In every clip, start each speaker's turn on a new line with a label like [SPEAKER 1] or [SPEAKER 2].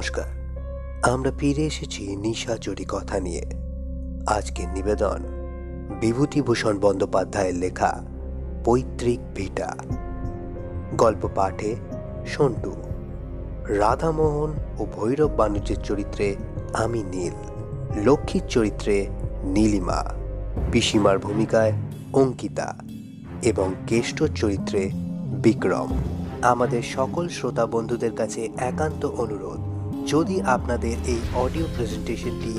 [SPEAKER 1] নমস্কার, আমরা ফিরে এসেছি নিশাচরি কথা নিয়ে। আজকের নিবেদন বিভূতিভূষণ বন্দ্যোপাধ্যায়ের লেখা পৈতৃক ভিটা। গল্প পাঠে সন্টু, রাধামোহন ও ভৈরব বাণিজ্যের চরিত্রে আমি নীল, লক্ষ্মীর চরিত্রে নীলিমা, পিসিমার ভূমিকায় অঙ্কিতা এবং কেষ্টর চরিত্রে বিক্রম। আমাদের সকল শ্রোতা বন্ধুদের কাছে একান্ত অনুরোধ, যদি আপনাদের এই অডিও প্রেজেন্টেশনটি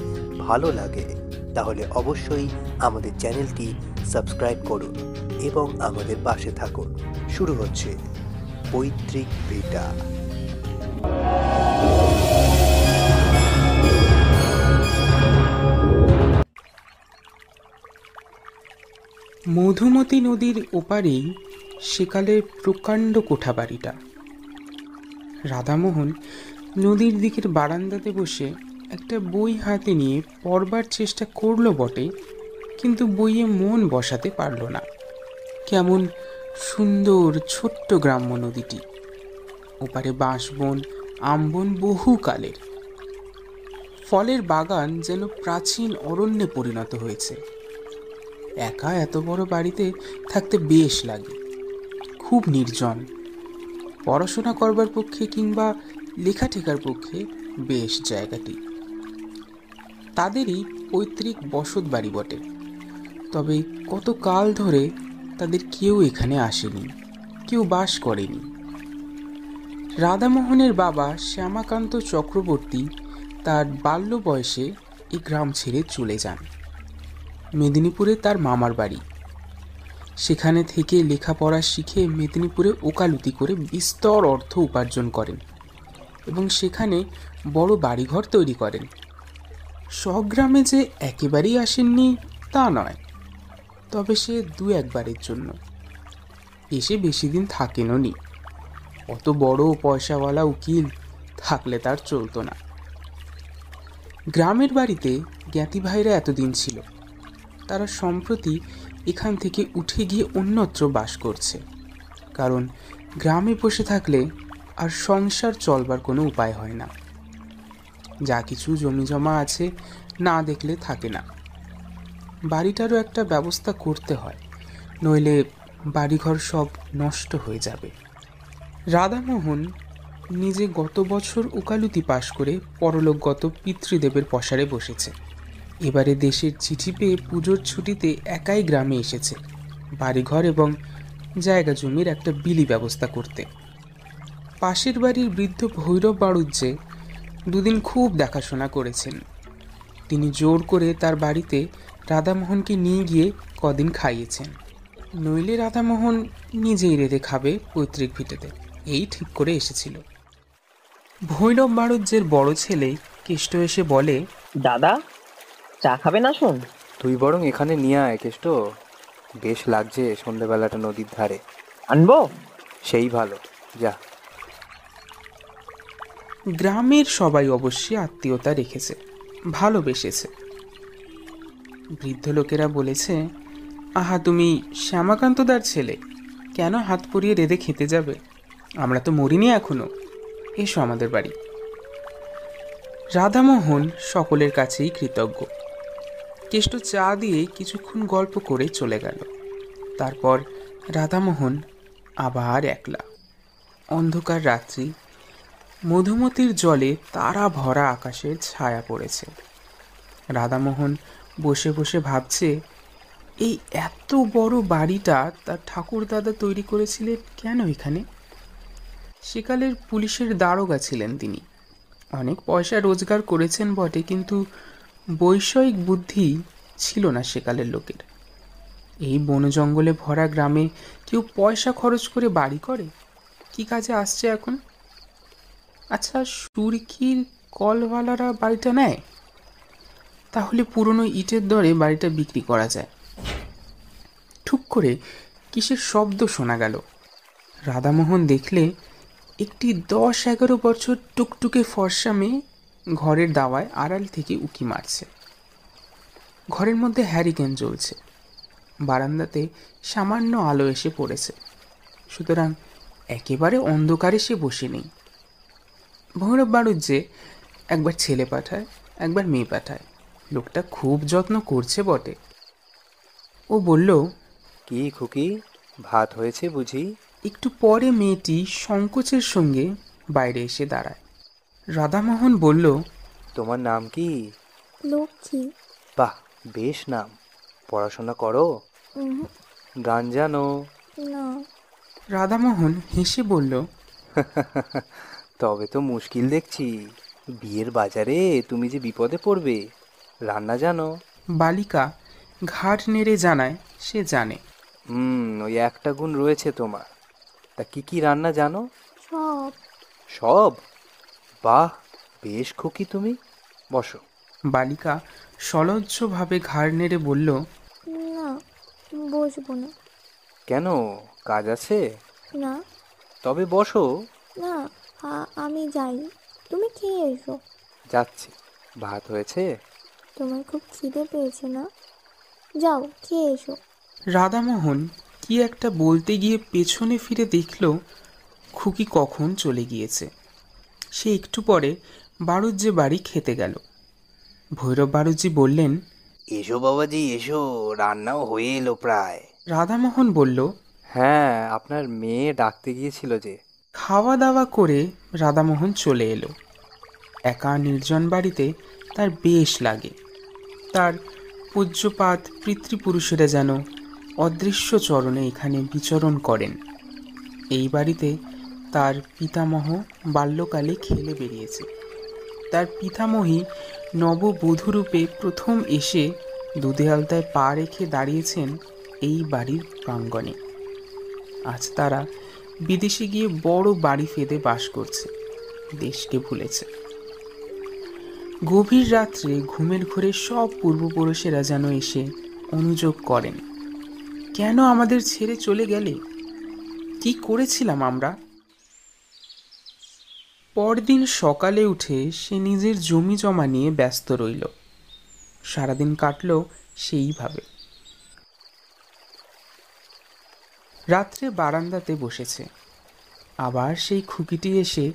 [SPEAKER 1] ভালো লাগে তাহলে অবশ্যই আমাদের চ্যানেলটি সাবস্ক্রাইব করুন এবং আমাদের পাশে থাকুন। শুরু হচ্ছে পৈতৃক ভিটা।
[SPEAKER 2] মধুমতি নদীর ওপারেই সেকালের প্রকাণ্ড কোঠাবাড়িটা। রাধামোহন নদীর দিকের বারান্দাতে বসে একটা বই হাতে নিয়ে পড়বার চেষ্টা করলো বটে, কিন্তু বইয়ে মন বসাতে পারল না। কেমন সুন্দর ছোট্ট গ্রাম্য নদীটি, ওপারে বাঁশবন আমবন বহুকালের, ফলের বাগান যেন প্রাচীন অরণ্যে পরিণত হয়েছে। একা এত বড় বাড়িতে থাকতে বেশ লাগে, খুব নির্জন। পড়াশোনা করবার পক্ষে কিংবা লেখাটেখার পক্ষে বেশ জায়গাটি। তাদেরই পৈতৃক বসত বাড়ি বটে, তবে কত কাল ধরে তাদের কেউ এখানে আসেনি, কেউ বাস করেনি। রাধামোহনের বাবা শ্যামাকান্ত চক্রবর্তী তার বাল্য বয়সে এই গ্রাম ছেড়ে চলে যান। মেদিনীপুরে তার মামার বাড়ি, সেখানে থেকে লেখাপড়া শিখে মেদিনীপুরে ওকালতি করে বিস্তর অর্থ উপার্জন করেন এবং সেখানে বড় বাড়িঘর তৈরি করেন। স্বগ্রামে যে একেবারেই আসেননি তা নয়, তবে সে দু একবারের জন্য এসে বেশি দিন থাকেনও নি। অত বড় পয়সাওয়ালা উকিল থাকলে তার চলতো না। গ্রামের বাড়িতে জ্ঞাতি ভাইরা এতদিন ছিল, তারা সম্প্রতি এখান থেকে উঠে গিয়ে অন্যত্র বাস করছে, কারণ গ্রামে বসে থাকলে আর সংসার চলবার কোনো উপায় হয় না। যা কিছু জমি জমা আছে না দেখলে থাকে না। বাড়িটারও একটা ব্যবস্থা করতে হয়, নইলে বাড়িঘর সব নষ্ট হয়ে যাবে। রাধামোহন নিজে গত বছর ওকালতি পাশ করে পরলোকগত পিতৃদেবের পসারে বসেছে। এবারে দেশের চিঠি পেয়ে পুজোর ছুটিতে একাই গ্রামে এসেছে, বাড়িঘর এবং জায়গা জমির একটা বিলি ব্যবস্থা করতে। পাশের বাড়ির বৃদ্ধ ভৈরব বাড়ুজ্যে দুদিন খুব দেখাশোনা করেছেন। তিনি জোর করে তার বাড়িতে রাধামোহনকে নিয়ে গিয়ে কদিন খাইয়েছেন, নইলে রাধামোহন নিজেই রেঁধে খাবে পৈতৃক ভিটেতে, এই ঠিক করে এসেছিল। ভৈরব বাড়ুজ্যের বড় ছেলে কেষ্ট এসে বলে,
[SPEAKER 3] দাদা চা খাবে না? শোন,
[SPEAKER 4] তুই বরং এখানে নিয়ে আয় কেষ্ট, বেশ লাগছে সন্ধেবেলাটা নদীর ধারে।
[SPEAKER 3] আনবো?
[SPEAKER 4] সেই ভালো, যা।
[SPEAKER 2] গ্রামের সবাই অবশ্যই আত্মীয়তা রেখেছে, ভালোবেসেছে। বৃদ্ধ লোকেরা বলেছে, আহা তুমি শ্যামাকান্তদার ছেলে, কেন হাত পুড়িয়ে রেঁধে খেতে যাবে? আমরা তো মরিনি এখনো, এসো আমাদের বাড়ি। রাধামোহন সকলের কাছেই কৃতজ্ঞ। কেষ্ট চা দিয়ে কিছুক্ষণ গল্প করে চলে গেল। তারপর রাধামোহন আবার একলা। অন্ধকার রাত্রি, মধুমতির জলে তারা ভরা আকাশের ছায়া পড়েছে। রাধামোহন বসে বসে ভাবছে, এই এত বড় বাড়িটা তার ঠাকুর দাদা তৈরি করেছিলেন কেন এখানে? সেকালের পুলিশের দারোগা ছিলেন তিনি, অনেক পয়সা রোজগার করেছেন বটে, কিন্তু বৈষয়িক বুদ্ধি ছিল না সেকালের লোকের। এই বন জঙ্গলে ভরা গ্রামে কেউ পয়সা খরচ করে বাড়ি করে? কি কাজে আসছে এখন? আচ্ছা, সুরকির কলওয়ালারা বাড়িটা নেয়, তাহলে পুরনো ইটের দরে বাড়িটা বিক্রি করা যায়। ঠুক করে কিসের শব্দ শোনা গেল। রাধামোহন দেখলে একটি 10-11 বছর টুকটুকে ফর্সা মেয়ে ঘরের দাওয়ায় আড়াল থেকে উকি মারছে। ঘরের মধ্যে হ্যারিকেন জ্বলছে, বারান্দাতে সামান্য আলো এসে পড়েছে, সুতরাং একেবারে অন্ধকারে সে বসে নেই। ভৈরব বাড়ুজ্যে একবার ছেলে পাঠায়, একবার মেয়ে পাঠায়। লোকটা খুব যত্ন করছে বটে। ও বলল,
[SPEAKER 4] কি খুকি, ভাত হয়েছে বুঝি?
[SPEAKER 2] একটু পরে মেয়েটি সংকোচের সঙ্গে বাইরে এসে দাঁড়ায়। রাধামোহন বলল,
[SPEAKER 4] তোমার নাম কি?
[SPEAKER 5] লক্ষ্মী।
[SPEAKER 4] বাহ, বেশ নাম। পড়াশোনা করো?
[SPEAKER 5] উহুম,
[SPEAKER 4] গান জানো?
[SPEAKER 5] না।
[SPEAKER 2] রাধামোহন হেসে বলল,
[SPEAKER 4] তবে তো মুশকিল দেখছি। বিয়ের বাজারে তুমি যে বিপদে পড়বে। রান্না জানো?
[SPEAKER 2] বালিকা ঘাড় নেড়ে জানায় সে জানে।
[SPEAKER 4] ওই একটা গুণ রয়েছে তোমার। তা কি কি রান্না জানো?
[SPEAKER 5] সব।
[SPEAKER 4] সব? বাহ, বেশ খুকি তুমি। বসো।
[SPEAKER 2] বালিকা সলজ্জভাবে ঘাড় নেড়ে বলল,
[SPEAKER 5] না, বসবো না।
[SPEAKER 4] কেন, কাজ আছে?
[SPEAKER 5] না।
[SPEAKER 4] তবে বসো।
[SPEAKER 5] না, আমি যাই। তুমি খেয়ে এসো।
[SPEAKER 4] যাচ্ছি। ভাত হয়েছে?
[SPEAKER 5] তোমার খুব খিদে পেয়েছে না? যাও, খেয়ে এসো।
[SPEAKER 2] রাধামোহন কি একটা বলতে গিয়ে পেছনে ফিরে দেখল খুকি কখন চলে গিয়েছে। সে একটু পরে বাড়ুজ্যে বাড়ি খেতে গেল। ভৈরব বাড়ুজ্যি বললেন,
[SPEAKER 1] এসো বাবাজি এসো, রান্নাও হয়ে এলো প্রায়।
[SPEAKER 2] রাধামোহন বলল,
[SPEAKER 4] হ্যাঁ, আপনার মেয়ে ডাকতে গিয়েছিল যে।
[SPEAKER 2] খাওয়া দাওয়া করে রাধামোহন চলে এলো। একা নির্জন বাড়িতে তার বেশ লাগে। তার পূজ্যপাত পিতৃপুরুষেরা যেন অদৃশ্য চরণে এখানে বিচরণ করেন। এই বাড়িতে তার পিতামহ বাল্যকালে খেলে বেরিয়েছে। তার পিতামহী নববধূরূপে প্রথম এসে দুধে আলতায় পা রেখে দাঁড়িয়েছেন এই বাড়ির প্রাঙ্গণে। আজ তারা বিদেশে গিয়ে বড় বাড়ি ফেদে বাস করছে, দেশকে ভুলেছে। গভীর রাত্রে ঘুমের ঘোরে সব পূর্বপুরুষেরা যেন এসে অনুযোগ করেন, কেন আমাদের ছেড়ে চলে গেলে? কি করেছিলাম আমরা? পরদিন সকালে উঠে সে নিজের জমি জমা নিয়ে ব্যস্ত রইল। সারাদিন কাটল সেইভাবে। রাত্রে বারান্দাতে বসেছে। আবার সেই খুকিটি এসে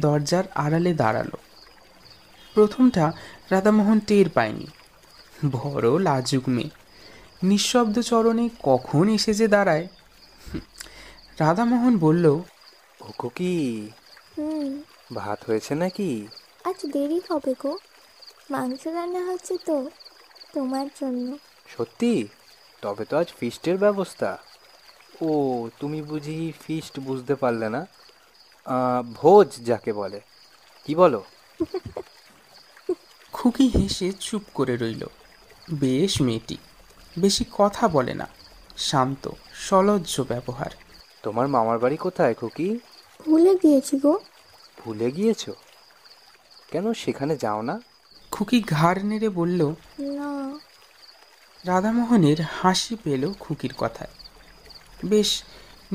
[SPEAKER 2] দরজার আড়ালে দাঁড়ালো। প্রথমটা রাধামোহন টের পায়নি। বড় লাজুক মেয়ে, নিঃশব্দ চরণে কখন এসে যে দাঁড়ায়। রাধামোহন বলল,
[SPEAKER 4] ও খুকি,
[SPEAKER 5] হুম,
[SPEAKER 4] ভাত হয়েছে নাকি?
[SPEAKER 5] আজ দেরি হবে গো। মাংস রান্না হচ্ছে তো, তোমার জন্য।
[SPEAKER 4] সত্যি? তবে তো আজ ফিস্টের ব্যবস্থা। ও, তুমি বুঝি ফিস্ট বুঝতে পারলে না? ভোজ যাকে বলে, কি বলো?
[SPEAKER 2] খুকি হেসে চুপ করে রইল। বেশ মেয়েটি, বেশি কথা বলে না, শান্ত সলজ্জ ব্যবহার।
[SPEAKER 4] তোমার মামার বাড়ি কোথায় খুকি?
[SPEAKER 5] ভুলে গিয়েছি গো।
[SPEAKER 4] ভুলে গিয়েছো? কেন সেখানে যাও না?
[SPEAKER 2] খুকি ঘাড় নেড়ে বলল।
[SPEAKER 5] না।
[SPEAKER 2] রাধামোহনের হাসি পেল খুকির কথায়। বেশ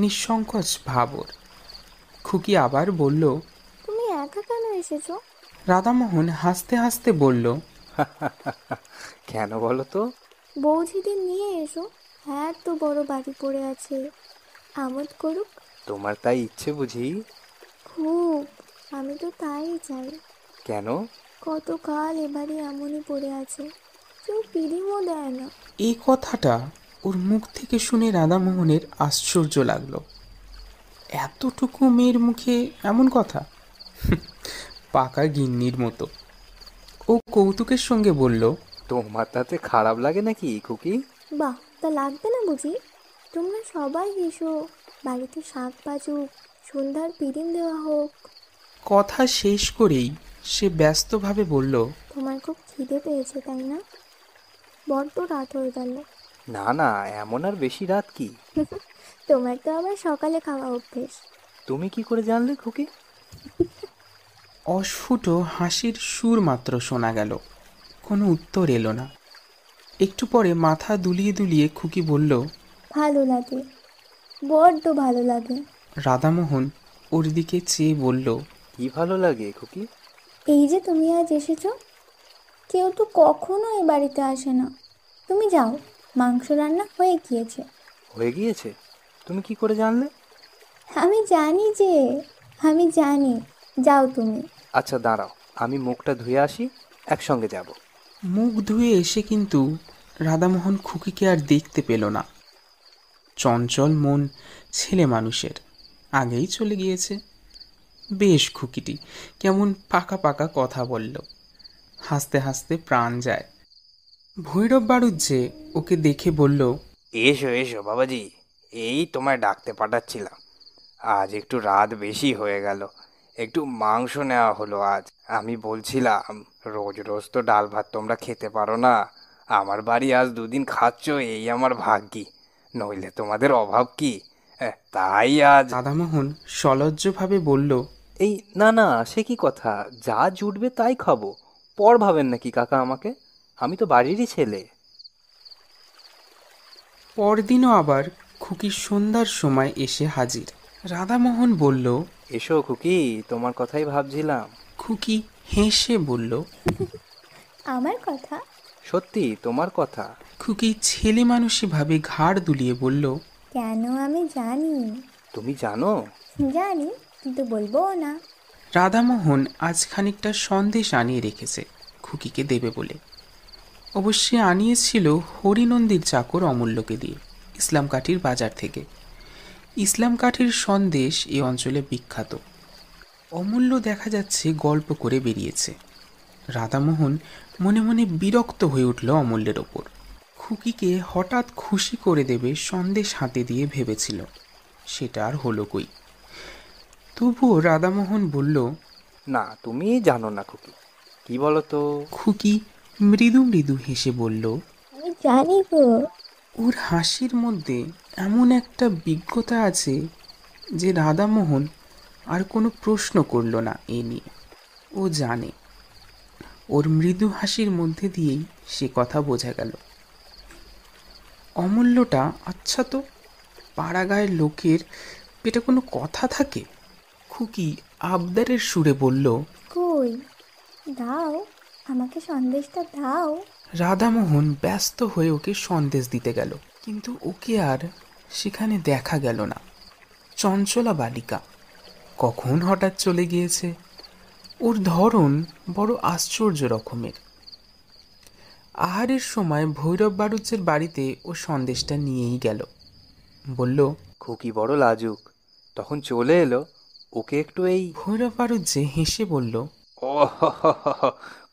[SPEAKER 2] নিঃসংকোচ ভাব ওর। খুকি আবার বলল,
[SPEAKER 5] তুমি একা কেন এসেছো?
[SPEAKER 2] রাধামোহন হাসতে হাসতে বলল,
[SPEAKER 4] কেন বলো তো?
[SPEAKER 5] বৌঝিদের নিয়ে এসো। হ্যাঁ, তো বড় বাড়ি পড়ে আছে, আমোদ করুক।
[SPEAKER 4] তোমার তাই ইচ্ছে বুঝি?
[SPEAKER 5] খুব। আমি তো তাই চাই।
[SPEAKER 4] কেন?
[SPEAKER 5] কতকাল এবারে এমনই পড়ে আছে, কেউ পিড়িমও দেয় না।
[SPEAKER 2] এই কথাটা ওর মুখ থেকে শুনে রাধামোহনের আশ্চর্য লাগলো। এতটুকু মেয়ের মুখে এমন কথা? পাকা গিন্নির মতো। ও কৌতুকের সঙ্গে বলল,
[SPEAKER 4] তোমার তাতে খারাপ লাগে নাকি খুকি?
[SPEAKER 5] বাহ, তা লাগবে না বুঝি? তোমরা সবাই এসো, বাড়িতে শাক বাজুক, সন্ধ্যার পিড়িম দেওয়া হোক।
[SPEAKER 2] কথা শেষ করেই সে ব্যস্তভাবে বলল,
[SPEAKER 5] তোমার খুব খিদে পেয়েছে তাই না? বড্ড রাত হয়ে গেল।
[SPEAKER 4] না না, এমন আর বেশি রাত কি?
[SPEAKER 5] তোমার তো আবার সকালে খাওয়া অভ্যেস।
[SPEAKER 4] তুমি কি করে জানলে খুকি?
[SPEAKER 2] অস্ফুট হাসির সুর মাত্র শোনা গেল, কোনো উত্তর এলো না। একটু পরে মাথা দুলিয়ে দুলিয়ে খুকি বলল,
[SPEAKER 5] ভালো লাগে, বড্ড ভালো লাগে।
[SPEAKER 2] রাধামোহন ওর দিকে চেয়ে বলল,
[SPEAKER 4] কি ভালো লাগে খুকি?
[SPEAKER 5] এই যে তুমি আজ এসেছো, কেউ তো কখনো এ বাড়িতে আসে না। তুমি যাও, মাংস রান্না হয়ে গিয়েছে।
[SPEAKER 4] হয়ে গিয়েছে? তুমি কি করে জানলে?
[SPEAKER 5] আমি জানি যে, আমি জানি। যাও তুমি।
[SPEAKER 4] আচ্ছা দাঁড়াও, আমি মুখটা ধুয়ে আসি, একসঙ্গে যাব।
[SPEAKER 2] মুখ ধুয়ে এসে কিন্তু রাধামোহন খুকিকে আর দেখতে পেল না। চঞ্চল মন ছেলে মানুষের, আগেই চলে গিয়েছে। বেশ খুকিটি কেমন পাকা পাকা কথা বলল, হাসতে হাসতে প্রাণ যায়। ভৈরব বাড়ুজ্জে ওকে দেখে বলল,
[SPEAKER 1] এসো এসো বাবাজি, এই তোমায় ডাকতে পাঠাচ্ছিলাম। আজ একটু রাত বেশি হয়ে গেল, একটু মাংস নেওয়া হলো আজ। আমি বলছিলাম, রোজ রোজ তো ডাল ভাত তোমরা খেতে পারো না, আমার বাড়ি আজ দুদিন খাচ্ছ, এই আমার ভাগ্যি, নইলে তোমাদের অভাব কি? তাই আজ।
[SPEAKER 2] রাধামোহন সলজ্জভাবে বলল,
[SPEAKER 4] এই না না, সে কি কথা, যা জুটবে তাই খাবো। পর ভাবেন নাকি কাকা আমাকে? আমি তো বাড়িরই ছেলে।
[SPEAKER 2] পরদিনও আবার খুকি সন্ধ্যার সময় এসে হাজির। রাধামোহন বলল,
[SPEAKER 4] এসো খুকি, তোমার কথাই ভাবছিলাম।
[SPEAKER 2] খুকি হেসে বলল,
[SPEAKER 5] আমার কথা?
[SPEAKER 4] সত্যি তোমার কথা।
[SPEAKER 2] খুকি ছেলে মানুষই ভাবে ঘাড় দুলিয়ে বলল,
[SPEAKER 5] কেন, আমি জানি।
[SPEAKER 4] তুমি জানো?
[SPEAKER 5] জানি, কিন্তু বলবোও না।
[SPEAKER 2] রাধামোহন আজ খানিকটা সন্দেশ আনিয়ে রেখেছে খুকিকে দেবে বলে। অবশ্যই আনিয়েছিল হরিনন্দীর চাকর অমূল্যকে দিয়ে, ইসলাম কাঠির বাজার থেকে। ইসলাম কাঠির সন্দেশ এই অঞ্চলে বিখ্যাত। অমূল্য দেখা যাচ্ছে গল্প করে বেরিয়েছে। রাধামোহন মনে মনে বিরক্ত হয়ে উঠল অমূল্যের ওপর। খুকিকে হঠাৎ খুশি করে দেবে সন্দেশ হাতে দিয়ে ভেবেছিল, সেটা আর হলো কই। তবুও রাধামোহন বলল,
[SPEAKER 4] না, তুমি জানো না খুকি। কি বলো তো?
[SPEAKER 2] খুকি মৃদু মৃদু হেসে বলল,
[SPEAKER 5] আমি জানি গো।
[SPEAKER 2] ওর হাসির মধ্যে এমন একটা বিজ্ঞতা আছে যে রাধামোহন আর কোনো প্রশ্ন করল না এ নিয়ে। ও জানে, ওর মৃদু হাসির মধ্যে দিয়েই সে কথা বোঝা গেল। অমূল্যটা আচ্ছা তো, পাড়াগাঁয়ের লোকের পেটে কোনো কথা থাকে? খুকি আবদারের সুরে বলল,
[SPEAKER 5] কই, দাও, আমাকে সন্দেশটা দাও।
[SPEAKER 2] রাধামোহন ব্যস্ত হয়ে ওকে সন্দেশ দিতে গেল, কিন্তু ওকে আর সেখানে দেখা গেল না। চঞ্চলা বালিকা কখন হঠাৎ চলে গিয়েছে। ওর ধরন বড় আশ্চর্য রকমের। আহারের সময় ভৈরব বাড়ুজ্যের বাড়িতে ও সন্দেশটা নিয়েই গেল। বলল,
[SPEAKER 4] খুকি বড় লাজুক, তখন চলে এলো। ওকে একটু এই।
[SPEAKER 2] ভৈরব বাড়ুজ্যে হেসে বলল,
[SPEAKER 1] ও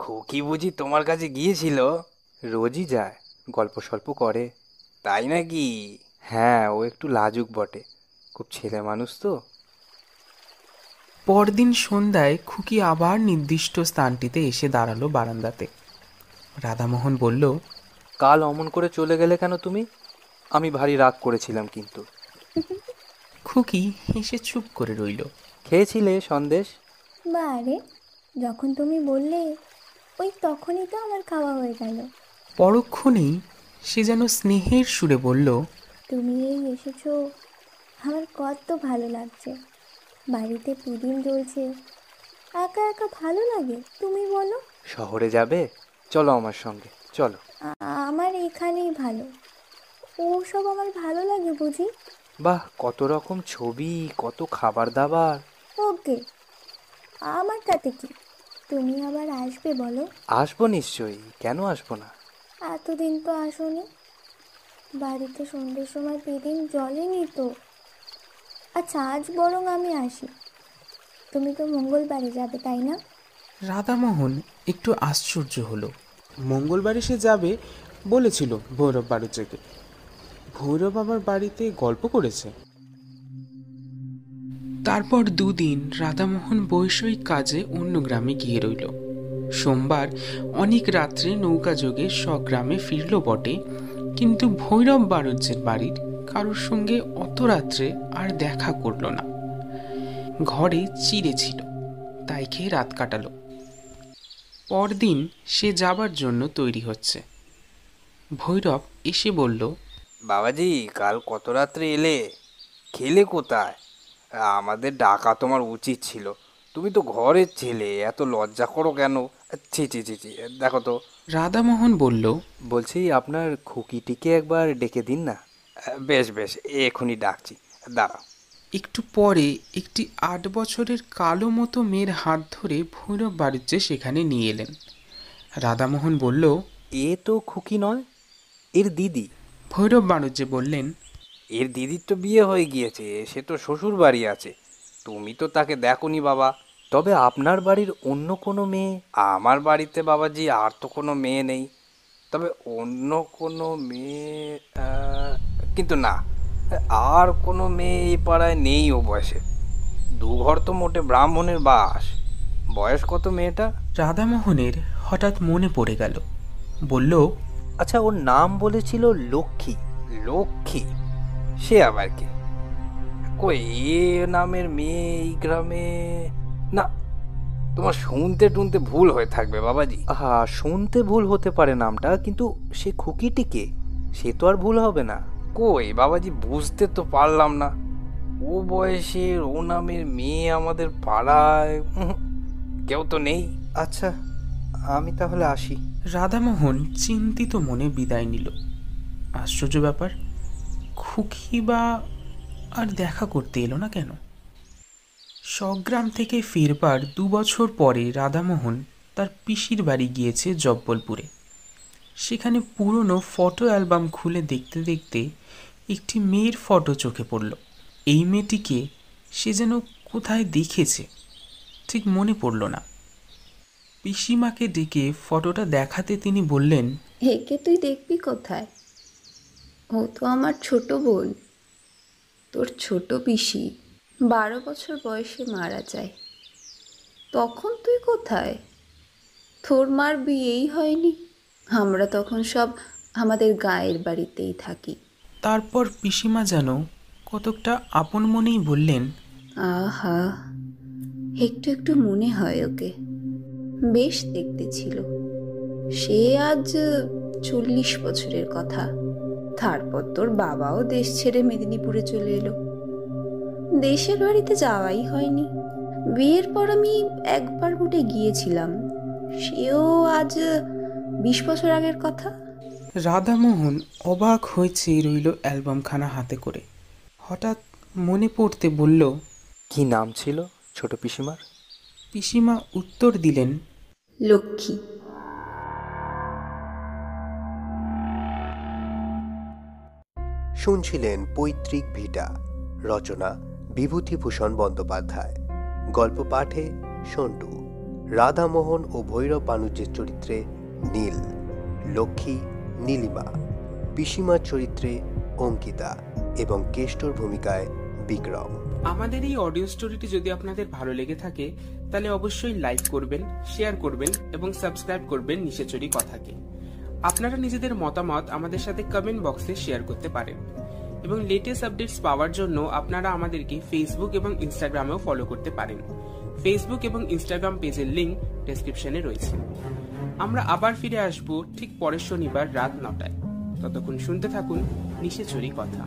[SPEAKER 1] খুকি বুঝি তোমার কাছে গিয়েছিল?
[SPEAKER 4] রোজই যায়, গল্প সল্প করে।
[SPEAKER 1] তাই নাকি?
[SPEAKER 4] হ্যাঁ, ও একটু লাজুক বটে, খুব ছেলে মানুষ তো।
[SPEAKER 2] পরদিন সন্ধ্যায় খুকি আবার নির্দিষ্ট স্থানটিতে এসে দাঁড়ালো বারান্দাতে। রাধামোহন বলল,
[SPEAKER 4] কাল অমন করে চলে গেলে কেন তুমি? আমি ভারী রাগ করেছিলাম কিন্তু।
[SPEAKER 2] খুকি হেসে চুপ করে রইল।
[SPEAKER 4] খেয়েছিলে সন্দেশ?
[SPEAKER 5] বারে, যখন তুমি বললে ওই তখনই তো আমার খাওয়া হয়ে গেল।
[SPEAKER 2] পরক্ষণেই সে যেন স্নেহের সুরে বলল,
[SPEAKER 5] তুমি এই এসেছো, আমার কত ভালো লাগছে। বাড়িতে পুদিন জ্বলছে, একা একা ভালো লাগে, তুমি বলো।
[SPEAKER 4] শহরে যাবে? চলো আমার সঙ্গে, চলো।
[SPEAKER 5] আমার এখানেই ভালো। ওসব আমার ভালো লাগে বুঝি?
[SPEAKER 4] বাহ, কত রকম ছবি, কত খাবার দাবার।
[SPEAKER 5] ওকে, আমার তাতে কি? তুমি আবার আসবে বলো।
[SPEAKER 4] আসবো নিশ্চয়ই, কেন আসবো না?
[SPEAKER 5] এতদিন তো আসোনি, বাড়িতে সন্ধ্যের সময় পেদিন জ্বলেনি তো। আচ্ছা, আজ বরং আমি আসি। তুমি তো মঙ্গলবারে যাবে, তাই না?
[SPEAKER 2] রাধামোহন একটু আশ্চর্য হলো। মঙ্গলবারে সে যাবে বলেছিল ভৈরব বাড়ুজ্যেকে। ভৈরব আমার বাড়িতে গল্প করেছে। তারপর দুদিন রাধামোহন বৈষয়িক কাজে অন্য গ্রামে গিয়ে রইল। সোমবার অনেক রাত্রে নৌকা যোগে স্বগ্রামে ফিরল বটে, কিন্তু ভৈরব বাড়ুজ্যের বাড়ির কারোর সঙ্গে অত রাত্রে আর দেখা করল না। ঘরে চিড়ে ছিল, তাই খেয়ে রাত কাটালো। পরদিন সে যাবার জন্য তৈরি হচ্ছে। ভৈরব এসে বলল,
[SPEAKER 1] বাবাজি, কাল কত রাত্রে এলে? খেলে কোথায়? আমাদের ডাকা তোমার উচিত ছিল। তুমি তো ঘরের ছেলে, এত লজ্জা করো কেন? ছি ছি ছি ছি, দেখো তো।
[SPEAKER 2] রাধামোহন বলল,
[SPEAKER 4] বলছি, আপনার খুকিটিকে একবার ডেকে দিন না।
[SPEAKER 1] বেশ বেশ, এখনই ডাকছি, দাঁড়াও।
[SPEAKER 2] একটু পরে একটি 8 বছরের কালো মতো মেয়ের হাত ধরে ভৈরব বাড়িতে সেখানে নিয়ে এলেন। রাধামোহন বলল,
[SPEAKER 4] এ তো খুকি নয়, এর দিদি।
[SPEAKER 2] ভৈরব বাণিজ্যে বললেন,
[SPEAKER 1] এর দিদির তো বিয়ে হয়ে গিয়েছে, সে তো শ্বশুর বাড়ি আছে, তুমি তো তাকে দেখোনি বাবা।
[SPEAKER 4] তবে আপনার বাড়ির অন্য কোনো মেয়ে?
[SPEAKER 1] আমার বাড়িতে বাবাজি আর তো কোনো মেয়ে নেই, তবে অন্য কোনো মেয়ে কিন্তু না, আর কোনো মেয়ে এই পাড়ায় নেই ও বয়সে। দুঘর তো মোটে ব্রাহ্মণের বাস। বয়স কত মেয়েটা?
[SPEAKER 2] রাধামোহনের হঠাৎ মনে পড়ে গেল। বলল,
[SPEAKER 4] আচ্ছা, ওর নাম বলেছিল লক্ষ্মী।
[SPEAKER 1] লক্ষ্মী? সে আবার কি? কই এ নামের মেয়ে এই গ্রামে? না, তোমার শুনতে টুনতে ভুল হয়ে থাকবে বাবাজি।
[SPEAKER 4] আহা, শুনতে ভুল হতে পারে নামটা, কিন্তু সে খুকিটিকে সে তো আর ভুল হবে না।
[SPEAKER 1] কই বাবাজি, বুঝতে তো পারলাম না। ও বয়সের ও নামের মেয়ে আমাদের পাড়ায় কেউ তো নেই।
[SPEAKER 4] আচ্ছা, আমি তাহলে আসি।
[SPEAKER 2] রাধামোহন চিন্তিত মনে বিদায় নিল। আশ্চর্য ব্যাপার, খুকি বা আর দেখা করতে এলো না কেন? স্বগ্রাম থেকে ফিরবার 2 বছর পরে রাধামোহন তার পিসির বাড়ি গিয়েছে জব্বলপুরে। সেখানে পুরনো ফটো অ্যালবাম খুলে দেখতে দেখতে একটি মেয়ের ফটো চোখে পড়ল। এই মেয়েটিকে সে যেন কোথায় দেখেছে, ঠিক মনে পড়ল না। পিসিমাকে ডেকে ফটোটা দেখাতে তিনি বললেন,
[SPEAKER 6] একে তুই দেখবি কোথায়? ও তো আমার ছোট বোন, তোর ছোট পিসি। 12 বছর বয়সে মারা যায়। তখন তুই কোথায়? তোর মার বিয়েই হয়নি। আমরা তখন সব আমাদের গায়ের বাড়িতেই থাকি।
[SPEAKER 2] তারপর পিসিমা যেন কতকটা আপন মনেই বললেন,
[SPEAKER 6] আহা, একটু একটু মনে হয় ওকে। বেশ দেখতে ছিল। সে আজ 40 বছরের কথা। তারপর তোর বাবাও দেশ ছেড়ে মেদিনীপুরে চলে এলো। দেশের বাড়িতে যাওয়াই হয়নি। বিয়ের পর আমি একবার মোটে গিয়েছিলাম, সেও আজ 20 বছর আগের কথা।
[SPEAKER 2] রাধামোহন অবাক হয়ে চেয়ে রইল অ্যালবামখানা হাতে করে। হঠাৎ মনে পড়তে বলল,
[SPEAKER 4] কি নাম ছিল ছোট পিসিমার?
[SPEAKER 2] পিসিমা উত্তর দিলেন,
[SPEAKER 6] লক্ষ্মী।
[SPEAKER 7] শুনছিলেন পৈতৃক ভিটা, রচনা বিভূতিভূষণ বন্দ্যোপাধ্যায়, গল্প পাঠে সন্টু। রাধামোহন ও ভৈরব বাণিজ্যের চরিত্রে নীল, লক্ষ্মী নীলিমা, পিসিমার চরিত্রে অঙ্কিতা এবং কেষ্টর ভূমিকায় বিক্রম।
[SPEAKER 2] আমাদের এই অডিও স্টোরিটি যদি আপনাদের ভালো লেগে থাকে তাহলে অবশ্যই লাইক করবেন, শেয়ার করবেন এবং সাবস্ক্রাইব করবেন নিশাচরি কথাকে। আপনারা নিজেদের মতামত আমাদের সাথে কমেন্ট বক্সে শেয়ার করতে পারেন এবং লেটেস্ট আপডেটস পাওয়ার জন্য আপনারা আমাদেরকে ফেসবুক এবং ইনস্টাগ্রামেও ফলো করতে পারেন। ফেসবুক এবং ইনস্টাগ্রাম পেজের লিংক ডেসক্রিপশনে রয়েছে। আমরা আবার ফিরে আসবো ঠিক পরের শনিবার রাত 9টায়। ততক্ষণ শুনতে থাকুন নিশাচরি কথা।